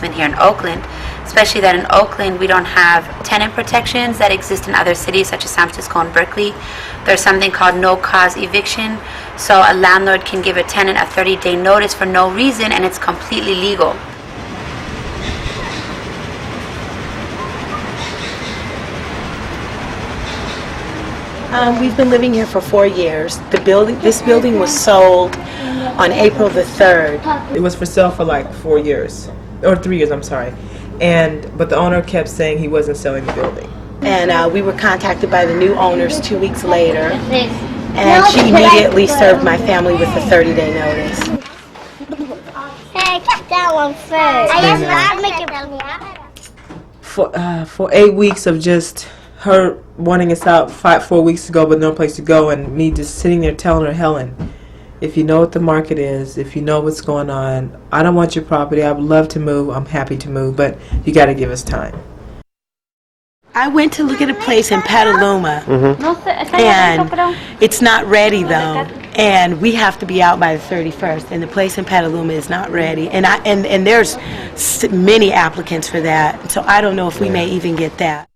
enforcement here in Oakland, especially that in Oakland we don't have tenant protections that exist in other cities such as San Francisco and Berkeley. There's something called no-cause eviction, so a landlord can give a tenant a 30-day notice for no reason, and it's completely legal. We've been living here for 4 years. This building was sold on April the 3rd. It was for sale for like 4 years, or 3 years, I'm sorry. But the owner kept saying he wasn't selling the building. And we were contacted by the new owners 2 weeks later, and she immediately served my family with a 30-day notice. Hey, keep that one first. For 8 weeks of just her wanting us out 4 weeks ago but no place to go, and me just sitting there telling her, Helen, if you know what the market is, if you know what's going on, I don't want your property. I would love to move. I'm happy to move, but you got to give us time. I went to look at a place in Petaluma, and it's not ready though, and we have to be out by the 31st, and the place in Petaluma is not ready, and there's many applicants for that, so I don't know if we may even get that.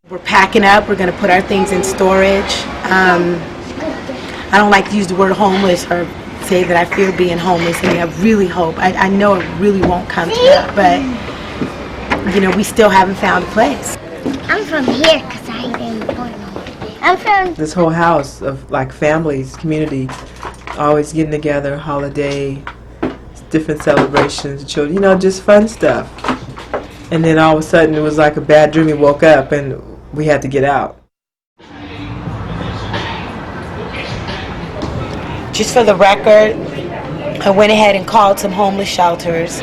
We're packing up. We're going to put our things in storage. I don't like to use the word homeless or say that I fear being homeless. I mean, I really hope. I know it really won't come to that, but, you know, we still haven't found a place. I'm from here because I didn't born over. I'm from... This whole house of, like, families, community, always getting together, holiday, different celebrations, children, you know, just fun stuff. And then all of a sudden it was like a bad dream. We woke up and we had to get out. Just for the record, I went ahead and called some homeless shelters,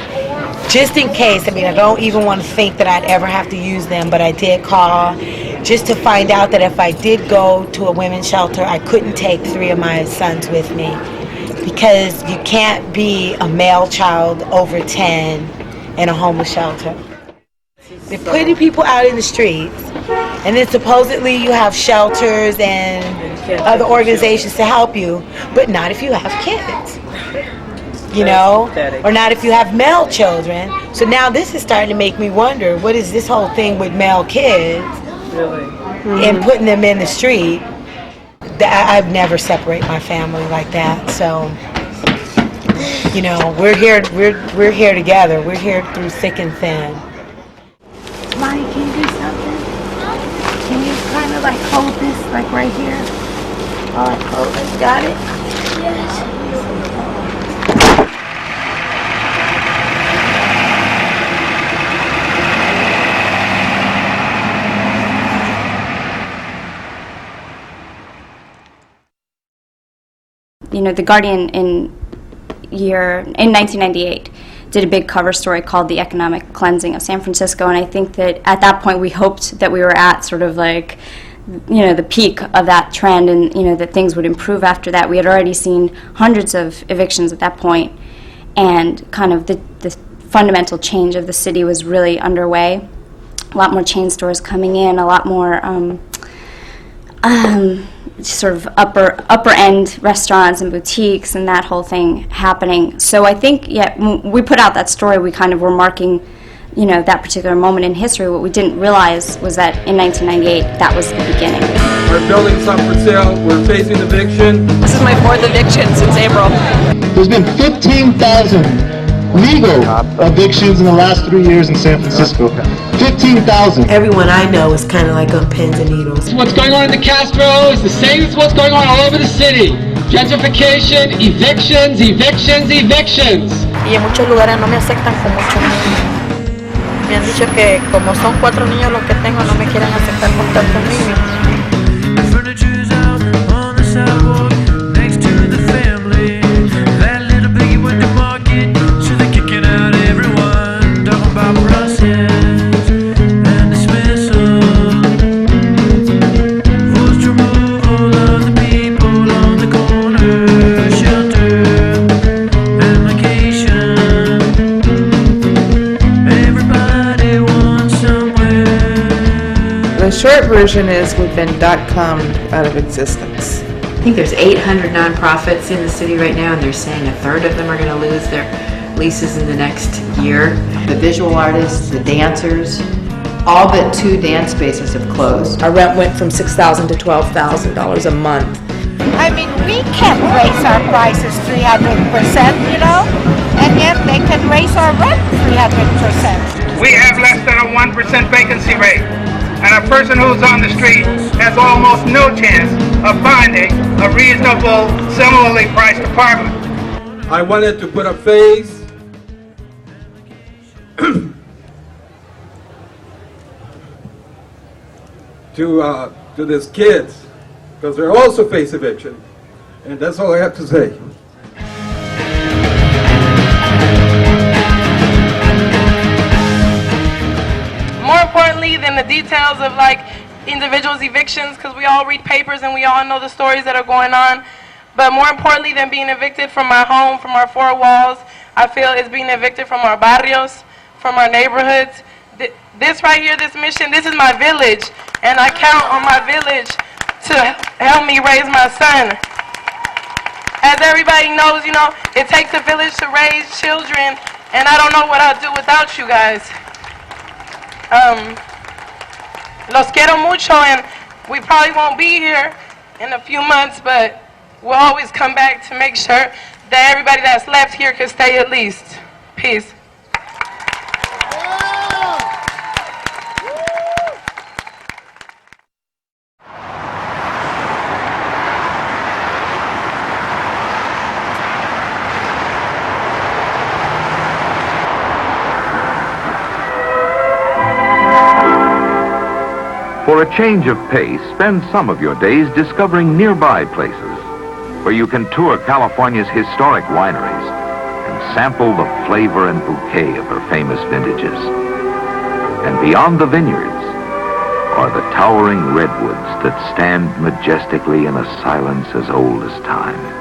just in case. I mean, I don't even want to think that I'd ever have to use them, but I did call just to find out that if I did go to a women's shelter, I couldn't take 3 of my sons with me, because you can't be a male child over 10 in a homeless shelter. They're putting people out in the streets, and then supposedly you have shelters and other organizations to help you, but not if you have kids, you know, or not if you have male children. So now this is starting to make me wonder, what is this whole thing with male kids and putting them in the street? I'd never separate my family like that. So, you know, we're here together. We're here through thick and thin. Mommy, can you do something? Can you kind of like hold this like right here? Oh, like hold it. Got it? Yes. You know, The Guardian in 1998 did a big cover story called The Economic Cleansing of San Francisco, and I think that at that point we hoped that we were at sort of like, you know, the peak of that trend, and, you know, that things would improve after that. We had already seen hundreds of evictions at that point, and kind of the fundamental change of the city was really underway. A lot more chain stores coming in, a lot more sort of upper end restaurants and boutiques and that whole thing happening. So I think, yeah, when we put out that story, we kind of were marking, you know, that particular moment in history. What we didn't realize was that in 1998, that was the beginning. Our building's up for sale. We're facing eviction. This is my 4th eviction since April. There's been 15,000 legal evictions in the last 3 years in San Francisco. 15,000. Everyone I know is kind of like on pins and needles. What's going on in the Castro is the same as what's going on all over the city. Gentrification, evictions, evictions, evictions. Y en muchos lugares no me aceptan con muchos niños. Me han dicho que como son 4 niños los que tengo, no me quieren aceptar con tantos niños. The short version is we've been .com out of existence. I think there's 800 nonprofits in the city right now, and they're saying a third of them are going to lose their leases in the next year. The visual artists, the dancers, all but 2 dance spaces have closed. Our rent went from $6,000 to $12,000 a month. I mean, we can't raise our prices 300%, you know, and yet they can raise our rent 300%. We have less than a 1% vacancy rate, and a person who's on the street has almost no chance of finding a reasonable, similarly priced apartment. I wanted to put a face to these kids, because they're also face eviction, and that's all I have to say. More importantly than the details of like individuals' evictions, because we all read papers and we all know the stories that are going on, but more importantly than being evicted from our home, from our 4 walls, I feel is being evicted from our barrios, from our neighborhoods. This right here, this mission, this is my village, and I count on my village to help me raise my son. As everybody knows, you know, it takes a village to raise children, and I don't know what I'd do without you guys. Los quiero mucho, and we probably won't be here in a few months, but we'll always come back to make sure that everybody that's left here can stay at least. Peace. For a change of pace, spend some of your days discovering nearby places where you can tour California's historic wineries and sample the flavor and bouquet of her famous vintages. And beyond the vineyards are the towering redwoods that stand majestically in a silence as old as time.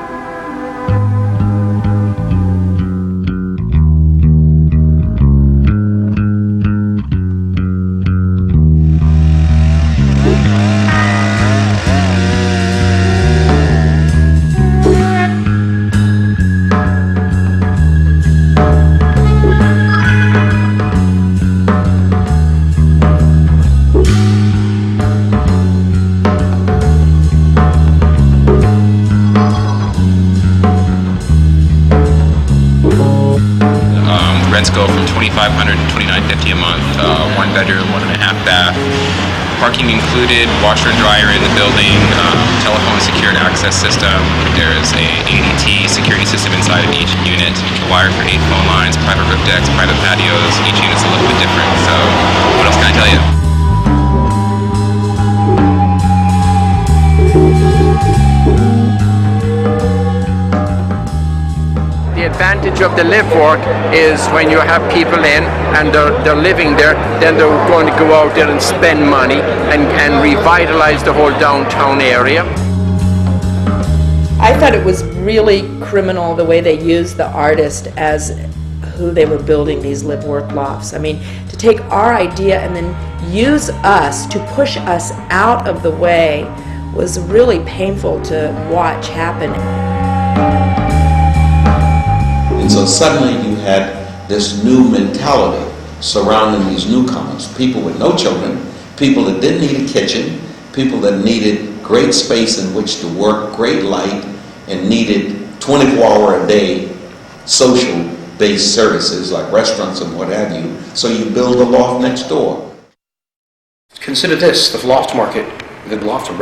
Rents go from $2,500 to $2,950 a month, 1 bedroom, 1.5 bath, parking included, washer and dryer in the building, telephone secured access system. There's a ADT security system inside of each unit, wired for 8 phone lines, private roof decks, private patios. Each unit's a little bit different, so what else can I tell you? The advantage of the live work is when you have people in and they're living there, then they're going to go out there and spend money and revitalize the whole downtown area. I thought it was really criminal the way they used the artist as who they were building these live-work lofts. I mean, to take our idea and then use us to push us out of the way was really painful to watch happen. And so suddenly you had this new mentality surrounding these newcomers, people with no children, people that didn't need a kitchen, people that needed great space in which to work, great light, and needed 24-hour-a-day social-based services like restaurants and what have you, so you build a loft next door. Consider this, the loft market, the loft rental